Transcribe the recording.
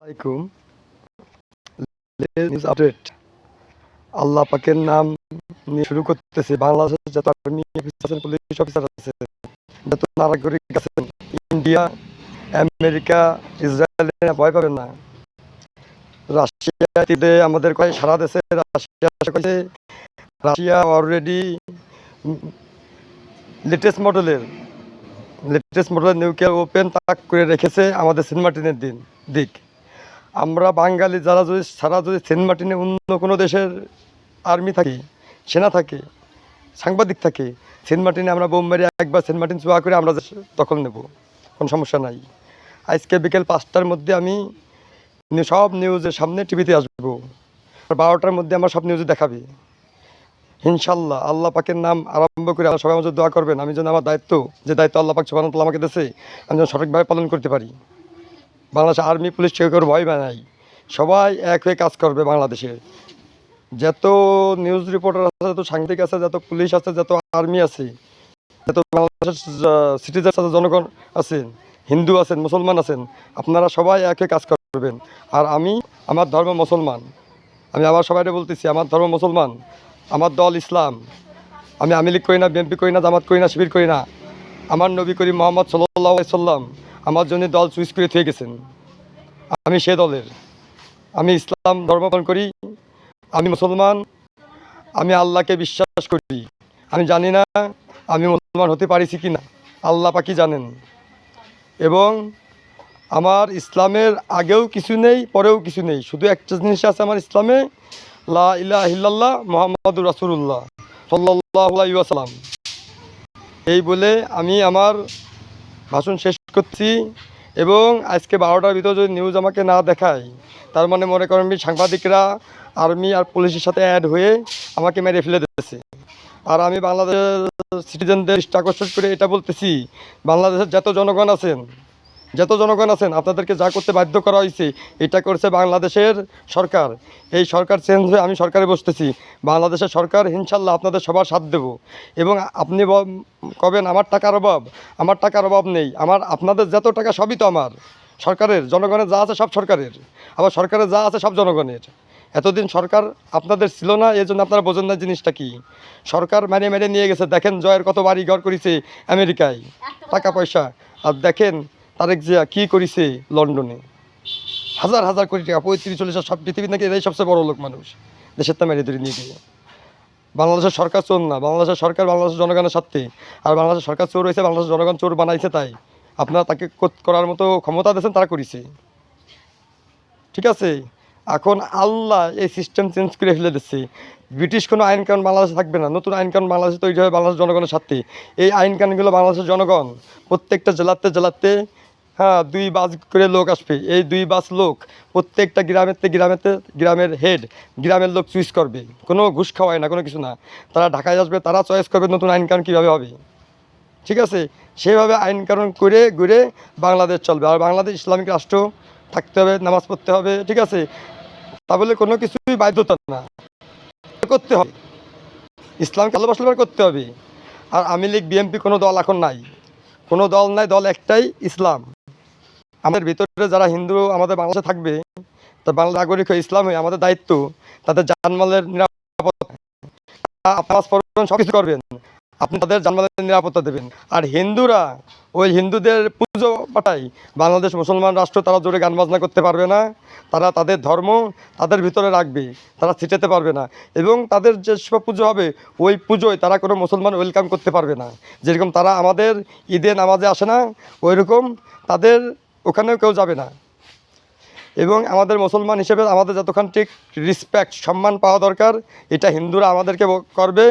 আলাইকুম। News update. আল্লাহ পাকের নাম নিয়ে শুরু করতেছে। বাংলাদেশের যত আর্মি অফিসার আছেন, পুলিশ অফিসার আছে, যত নাগরিক আছেন, ইন্ডিয়া, আমেরিকা, ইসরায়েল ভয় পাবেন না। রাশিয়াতে আমাদের কয় সারা দেশে রাশিয়া অলরেডি লেটেস্ট মডেলের নিউক্লিয়ার ওপেন তাক করে রেখেছে আমাদের সেন্ট মার্টিনের দিক। আমরা বাঙালি যারা যদি সেন্ট মার্টিনে অন্য কোনো দেশের আর্মি থাকে, সেনা থাকে, সাংবাদিক থাকে, সেন্ট মার্টিনে আমরা বোম মেরে একবার সেন্ট মার্টিন ছোঁয়া করে আমরা দখল নেব, কোনো সমস্যা নাই। আজকে বিকেল 5টার মধ্যে আমি সব নিউজের সামনে টিভিতে আসবো। 12টার মধ্যে আমার সব নিউজে দেখাবে ইনশাল্লাহ। আল্লাহ পাকের নাম আরম্ভ করে সবাই আমাদের দোয়া করবেন। আমি যেন আমার দায়িত্ব আল্লাহ পাক সুবহানাহু ওয়া তাআলা আমাকে দিয়েছে, আমি যেন সঠিকভাবে পালন করতে পারি। বাংলাদেশ আর্মি পুলিশ কেউ কেউ ভয় নাই, সবাই এক হয়ে কাজ করবে। বাংলাদেশে যত নিউজ রিপোর্টার আছে, যত সাংবাদিক আছে, যত পুলিশ আছে, যত আর্মি আছে, যত বাংলাদেশের সিটিজেন আছে, জনগণ আছেন, হিন্দু আছেন, মুসলমান আছেন, আপনারা সবাই এক হয়ে কাজ করবেন। আর আমার ধর্ম মুসলমান। আমি আবার সবাইকে বলতেছি, আমার ধর্ম মুসলমান, আমার দল ইসলাম। আমি আওয়ামী লীগ করি না, বিএনপি করি না, জামাত করি না, শিবির করি না। আমার নবী করিম মুহাম্মদ সাল্লাল্লাহু আলাইহি সাল্লাম আমার জন্য দল চুজ করে থেকে গেছেন। আমি সে দলের। আমি ইসলাম ধর্ম পালন করি, আমি মুসলমান, আমি আল্লাহকে বিশ্বাস করি। আমি জানি না আমি মুসলমান হতে পারিছি কি না, আল্লাহ পাকই জানেন। এবং আমার ইসলামের আগেও কিছু নেই, পরেও কিছু নেই, শুধু একটা জিনিস আছে আমার ইসলামে, লা ইলাহা ইল্লাল্লাহ মুহাম্মাদুর রাসূলুল্লাহ সাল্লাল্লাহু আলাইহি ওয়াসাল্লাম। এই বলে আমি আমার ভাষণ শেষ করছি। এবং আজকে 12টার ভিতরে যদি নিউজ আমাকে না দেখায়, তার মানে মনে করেন সাংবাদিকরা আর্মি আর পুলিশের সাথে অ্যাড হয়ে আমাকে মেরে ফেলে দিতেছে। আর আমি বাংলাদেশের সিটিজেনদের আকর্ষণ করে এটা বলতেছি, বাংলাদেশের যত জনগণ আছেন আপনাদেরকে যা করতে বাধ্য করা হয়েছে, এটা করছে বাংলাদেশের সরকার। এই সরকার চেঞ্জ হয়ে আমি সরকারে বসতেছি। বাংলাদেশের সরকার ইনশাল্লাহ আপনাদের সবার সাথ দেব। এবং আপনি কবেন আমার টাকার অভাব নেই। আপনাদের যত টাকা সবই তো আমার সরকারের, জনগণের যা আছে সব সরকারের, আবার সরকারের যা আছে সব জনগণের। এতদিন সরকার আপনাদের ছিল না, এই জন্য আপনারা বোঝেন না জিনিসটা কি। সরকার মেরে নিয়ে গেছে। দেখেন জয়ের কত বাড়ি ঘর করেছে আমেরিকায়, টাকা পয়সা। আর দেখেন তারেক জিয়া কী করেছে লন্ডনে, হাজার হাজার কোটি টাকা, 35-40 সব পৃথিবীর নাকি এরাই সবচেয়ে বড় লোক মানুষ, দেশের তা মেরে ধরে নিয়ে গিয়ে। বাংলাদেশের সরকার চোর না, বাংলাদেশের সরকার বাংলাদেশের জনগণের স্বার্থে। আর বাংলাদেশের সরকার চোর হয়েছে, বাংলাদেশের জনগণ চোর বানাইছে, তাই আপনারা তাকে করার মতো ক্ষমতা দিয়েছেন, তারা করেছে। ঠিক আছে, এখন আল্লাহ এই সিস্টেম চেঞ্জ করে ফেলে দিচ্ছে। ব্রিটিশ কোনো আইন কানুন বাংলাদেশে থাকবে না, নতুন আইন কানুন বাংলাদেশে তৈরি হবে বাংলাদেশের জনগণের স্বার্থে। এই আইন কানুনগুলো বাংলাদেশের জনগণ প্রত্যেকটা জেলাতে 2 বাস করে লোক আসবে। এই 2 বাস লোক প্রত্যেকটা গ্রামের হেড, গ্রামের লোক চুজ করবে। কোনো ঘুষ খাওয়ায় না, কোনো কিছু না। তারা ঢাকায় আসবে, তারা চয়েস করবে নতুন আইন কানুন কীভাবে হবে। ঠিক আছে, সেভাবে আইন কানুন করে ঘুরে বাংলাদেশ চলবে। আর বাংলাদেশ ইসলামিক রাষ্ট্র থাকতে হবে, নামাজ পড়তে হবে। ঠিক আছে, তা বলে কোনো কিছুই বাধ্যতা না, করতে হবে। ইসলামকে ভালোবাসলে করতে হবে। আর আওয়ামী লীগ, বিএনপি কোনো দল এখন নাই, কোনো দল নাই, দল একটাই ইসলাম। আমাদের ভিতরে যারা হিন্দু আমাদের বাংলাদেশে থাকবে, তা বাংলা নাগরিক হয়ে ইসলাম হয়ে আমাদের দায়িত্ব তাদের জানমালের নিরাপত্তা, সব কিছু করবেন, আপনি তাদের জানমালের নিরাপত্তা দেবেন। আর হিন্দুরা ওই হিন্দুদের পুজো পাঠায়, বাংলাদেশ মুসলমান রাষ্ট্র, তারা জোরে গান বাজনা করতে পারবে না। তারা তাদের ধর্ম তাদের ভিতরে রাখবে, তারা ছিটাতে পারবে না। এবং তাদের যে সব পুজো হবে, ওই পুজোয় তারা কোনো মুসলমান ওয়েলকাম করতে পারবে না। যেরকম তারা আমাদের ঈদে নামাজে আসে না, ওই রকম তাদের ওখানেও কেউ যাবে না। এবং আমাদের মুসলমান হিসেবে আমাদের যতক্ষণ ঠিক রেসপেক্ট, সম্মান পাওয়া দরকার, এটা হিন্দুরা আমাদেরকে করবে।